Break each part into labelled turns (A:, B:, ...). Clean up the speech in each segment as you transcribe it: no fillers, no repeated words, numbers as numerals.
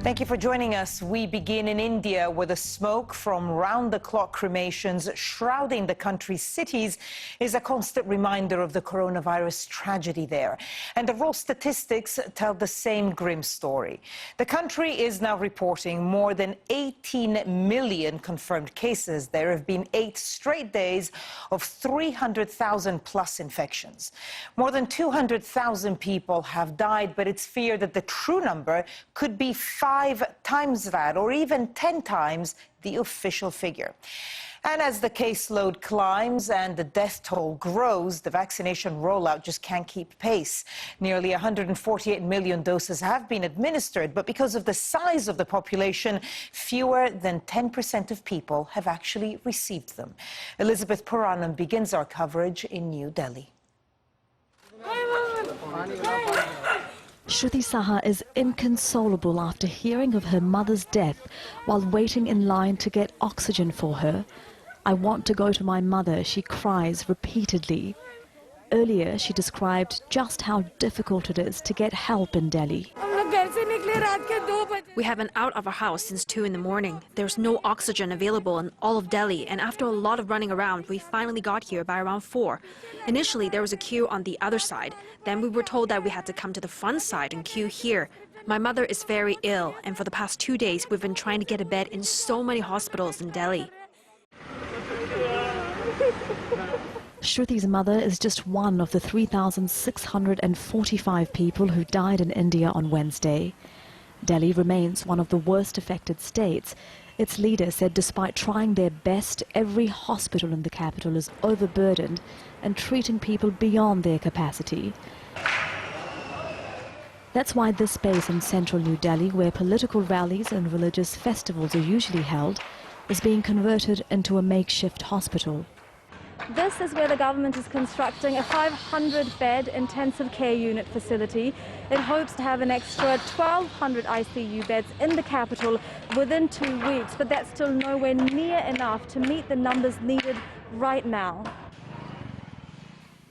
A: Thank you for joining us. We begin in India, where the smoke from round-the-clock cremations shrouding the country's cities is a constant reminder of the coronavirus tragedy there. And the raw statistics tell the same grim story. The country is now reporting more than 18 million confirmed cases. There have been 8 straight days of 300,000 plus infections. More than 200,000 people have died, but it's feared that the true number could be 5 times that, or even 10 times the official figure. And as the caseload climbs and the death toll grows, the vaccination rollout just can't keep pace. Nearly 148 million doses have been administered, but because of the size of the population, fewer than 10% of people have actually received them. Elizabeth Puranam begins our coverage in New Delhi.
B: Shruti Saha is inconsolable after hearing of her mother's death while waiting in line to get oxygen for her. "I want to go to my mother," she cries repeatedly. Earlier, she described just how difficult it is to get help in Delhi.
C: We haven't out of our house since 2 in the morning. There's no oxygen available in all of Delhi, and after a lot of running around, we finally got here by around 4. Initially, there was a queue on the other side. Then we were told that we had to come to the front side and queue here. My mother is very ill, and for the past 2 days, we've been trying to get a bed in so many hospitals in Delhi.
B: Shruti's mother is just one of the 3,645 people who died in India on Wednesday. Delhi remains one of the worst affected states. Its leader said despite trying their best, every hospital in the capital is overburdened and treating people beyond their capacity. That's why this space in central New Delhi, where political rallies and religious festivals are usually held, is being converted into a makeshift hospital.
D: This is where the government is constructing a 500-bed intensive care unit facility. It hopes to have an extra 1,200 ICU beds in the capital within 2 weeks, but that's still nowhere near enough to meet the numbers needed right now.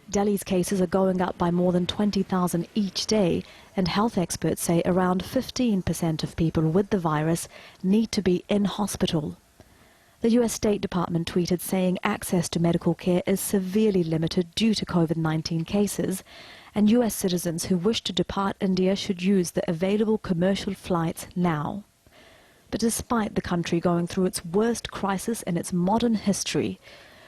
B: Delhi's cases are going up by more than 20,000 each day, and health experts say around 15% of people with the virus need to be in hospital. The US State Department tweeted saying access to medical care is severely limited due to COVID-19 cases, and US citizens who wish to depart India should use the available commercial flights now. But despite the country going through its worst crisis in its modern history,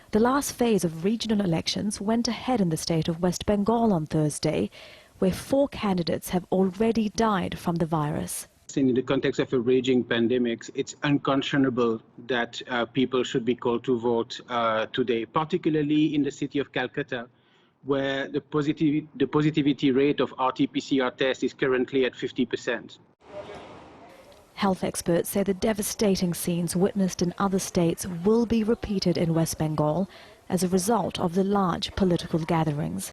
B: the last phase of regional elections went ahead in the state of West Bengal on Thursday, where 4 candidates have already died from the virus.
E: In the context of a raging pandemic, it's unconscionable that people should be called to vote today, particularly in the city of Calcutta, where the positivity rate of RT-PCR tests is currently at 50%.
B: Health experts say the devastating scenes witnessed in other states will be repeated in West Bengal as a result of the large political gatherings.